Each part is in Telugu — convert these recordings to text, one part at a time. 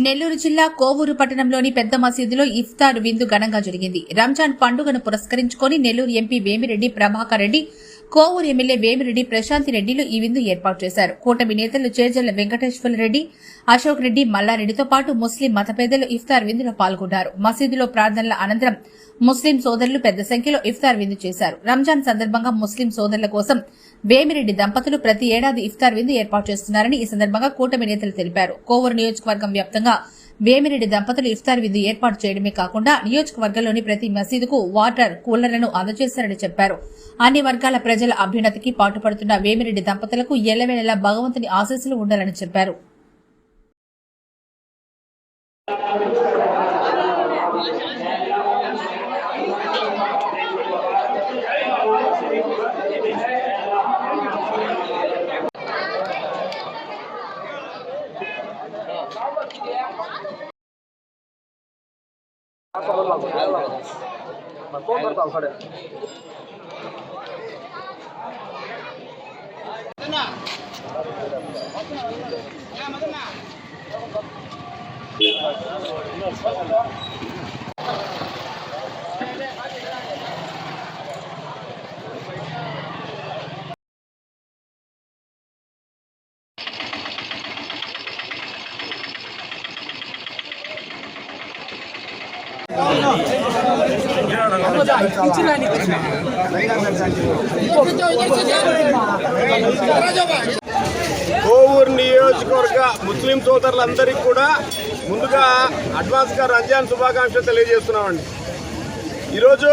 నెల్లూరు జిల్లా కోవూరు పట్టణంలోని పెద్ద మసీదులో ఇఫ్తార్ విందు ఘనంగా జరిగింది. రంజాన్ పండుగను పురస్కరించుకుని నెల్లూరు ఎంపీ వేమిరెడ్డి ప్రభాకర్ రెడ్డి, కోవూరు ఎమ్మెల్యే వేమిరెడ్డి ప్రశాంతి రెడ్డిలు ఈ విందు ఏర్పాటు చేశారు. కూటమి నేతలు చేజర్ల వెంకటేశ్వర రెడ్డి, అశోక్ రెడ్డి, మల్లారెడ్డితో పాటు ముస్లిం మత పెద్దలు ఇఫ్తార్ విందులో పాల్గొన్నారు. మసీదులో ప్రార్థనల అనంతరం ముస్లిం సోదరులు పెద్ద సంఖ్యలో ఇఫ్తార్ విందు చేశారు. రంజాన్ సందర్భంగా ముస్లిం సోదరుల కోసం వేమిరెడ్డి దంపతులు ప్రతి ఏడాది ఇఫ్తార్ విందు ఏర్పాటు చేస్తున్నారని ఈ సందర్భంగా కూటమి నేతలు తెలిపారు. కోవూరు నియోజకవర్గం వ్యాప్తంగా వేమిరెడ్డి దంపతులు ఇఫ్తార్ విందు ఏర్పాటు చేయడమే కాకుండా నియోజకవర్గంలోని ప్రతి మసీదుకు వాటర్ కూలర్లను అందజేశారని చెప్పారు. అన్ని వర్గాల ప్రజల అభ్యున్నతికి పాటుపడుతున్న వేమిరెడ్డి దంపతులకు ఎల్లవేళలా భగవంతుని ఆశీస్సులు ఉండాలని చెప్పారు. కోవూరు నియోజకవర్గ ముస్లిం సోదరులందరికీ కూడా ముందుగా అడ్వాన్స్గా రంజాన్ శుభాకాంక్షలు తెలియజేస్తున్నామండి. ఈరోజు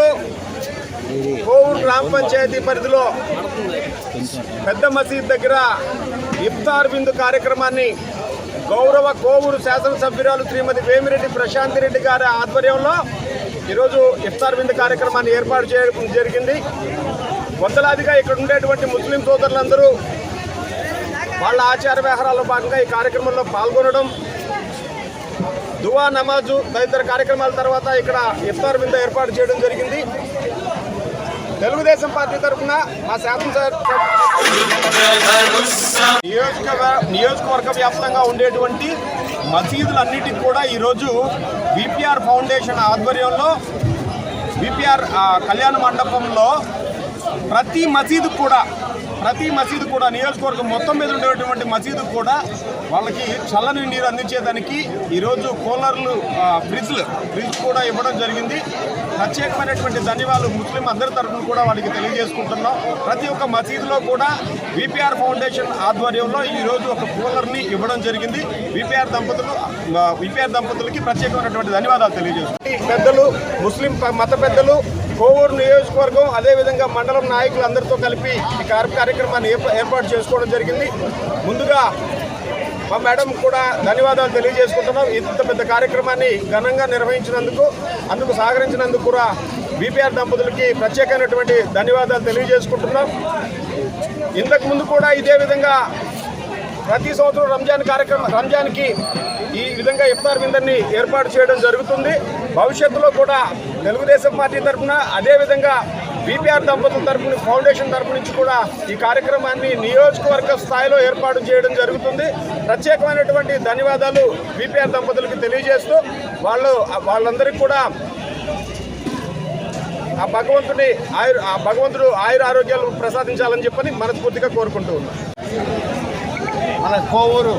కోవూరు గ్రామ పంచాయతీ పరిధిలో పెద్ద మసీద్ దగ్గర ఇఫ్తార్ విందు కార్యక్రమాన్ని గౌరవ కోవూరు శాసనసభ్యురాలు శ్రీమతి వేమిరెడ్డి ప్రశాంతి రెడ్డి గారి ఆధ్వర్యంలో ఈరోజు ఇఫ్తార్ విందు కార్యక్రమాన్ని ఏర్పాటు చేయడం జరిగింది. వందలాదిగా ఇక్కడ ఉండేటువంటి ముస్లిం సోదరులందరూ వాళ్ళ ఆచార వ్యవహారాల్లో భాగంగా ఈ కార్యక్రమంలో పాల్గొనడం, దువా నమాజు తదితర కార్యక్రమాల తర్వాత ఇక్కడ ఇఫ్తార్ విందు ఏర్పాటు చేయడం జరిగింది. తెలుగుదేశం పార్టీ తరఫున మా నియోజకవర్గ వ్యాప్తంగా ఉండేటువంటి మసీదులన్నిటికీ కూడా ఈరోజు విపిఆర్ ఫౌండేషన్ ఆధ్వర్యంలో విపిఆర్ కళ్యాణ మండపంలో ప్రతి మసీదు కూడా నియోజకవర్గం మొత్తం మీద ఉండేటువంటి మసీదు కూడా వాళ్ళకి చల్లని నీరు అందించేదానికి ఈరోజు కూలర్లు, ఫ్రిడ్జ్ కూడా ఇవ్వడం జరిగింది. ప్రత్యేకమైనటువంటి ధన్యవాదాలు ముస్లిం అందరి తరఫున కూడా వాళ్ళకి తెలియజేసుకుంటున్నాం. ప్రతి ఒక్క మసీదులో కూడా విపిఆర్ ఫౌండేషన్ ఆధ్వర్యంలో ఈరోజు ఒక కూలర్ని ఇవ్వడం జరిగింది. విపిఆర్ దంపతులకి ప్రత్యేకమైనటువంటి ధన్యవాదాలు తెలియజేస్తున్నాం. పెద్దలు, ముస్లిం మత పెద్దలు, కోవూరు నియోజకవర్గం అదేవిధంగా మండలం నాయకులు అందరితో కలిపి ఈ కార్యక్రమాన్ని ఏర్పాటు చేసుకోవడం జరిగింది. ముందుగా మా మేడం కూడా ధన్యవాదాలు తెలియజేసుకుంటున్నాం. ఇంత పెద్ద కార్యక్రమాన్ని ఘనంగా నిర్వహించినందుకు, అందుకు సహకరించినందుకు కూడా బీపీఆర్ దంపతులకి ప్రత్యేకమైనటువంటి ధన్యవాదాలు తెలియజేసుకుంటున్నాం. ఇంతకుముందు కూడా ఇదే విధంగా ప్రతి సంవత్సరం రంజాన్కి ఈ విధంగా ఇఫ్తార్ విందుని ఏర్పాటు చేయడం జరుగుతుంది. భవిష్యత్తులో కూడా తెలుగుదేశం పార్టీ తరఫున అదేవిధంగా బీపీఆర్ దంపతుల ఫౌండేషన్ తరఫు నుంచి కూడా ఈ కార్యక్రమాన్ని నియోజకవర్గ స్థాయిలో ఏర్పాటు చేయడం జరుగుతుంది. ప్రత్యేకమైనటువంటి ధన్యవాదాలు బీపీఆర్ దంపతులకు తెలియజేస్తూ వాళ్ళందరికీ కూడా ఆ భగవంతుడు ఆయుర ఆరోగ్యాలు ప్రసాదించాలని చెప్పని మనస్ఫూర్తిగా కోరుకుంటూ ఉన్నాం. మన కోవూరు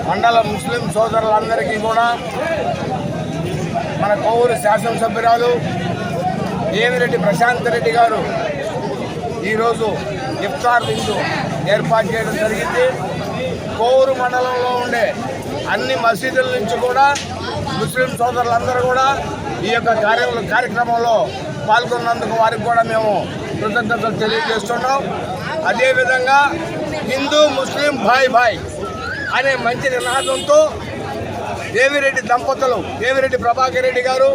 మండల ముస్లిం సోదరులందరికీ కూడా మన కోవూరు శాసనసభ్యురాలు వేమిరెడ్డి ప్రశాంత్ రెడ్డి గారు ఈరోజు ఇఫ్తార్ విందు ఏర్పాటు చేయడం జరిగింది. కోవూరు మండలంలో ఉండే అన్ని మసీదుల నుంచి కూడా ముస్లిం సోదరులందరూ కూడా ఈ యొక్క కార్యక్రమంలో పాల్గొన్నందుకు వారికి కూడా మేము కృతజ్ఞతలు తెలియజేస్తున్నాం. అదేవిధంగా హిందూ ముస్లిం భాయ్ భాయ్ అనే మంచి నినాదంతో వేమిరెడ్డి దంపతులు, వేమిరెడ్డి ప్రభాకర్ రెడ్డి గారు,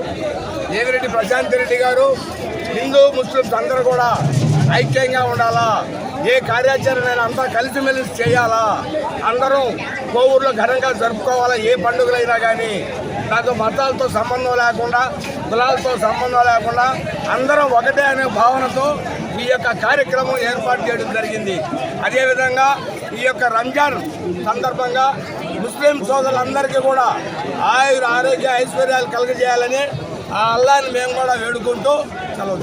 వేమిరెడ్డి ప్రశాంత్ రెడ్డి గారు హిందూ ముస్లిమ్స్ అందరూ కూడా ఐక్యంగా ఉండాలా, ఏ కార్యాచరణ అంతా కలిసిమెలిసి చేయాలా, అందరం కోవూరులో ఘనంగా జరుపుకోవాలా. ఏ పండుగలైనా కానీ నాకు మతాలతో సంబంధం లేకుండా, కులాలతో సంబంధం లేకుండా అందరం ఒకటే అనే భావనతో ఈ యొక్క కార్యక్రమం ఏర్పాటు చేయడం జరిగింది. అదేవిధంగా ఈ యొక్క రంజాన్ సందర్భంగా ముస్లిం సోదరులందరికీ కూడా ఆరోగ్య ఐశ్వర్యాలు కలుగజేయాలని ఆ అల్లాని మేము కూడా వేడుకుంటూ సెలవు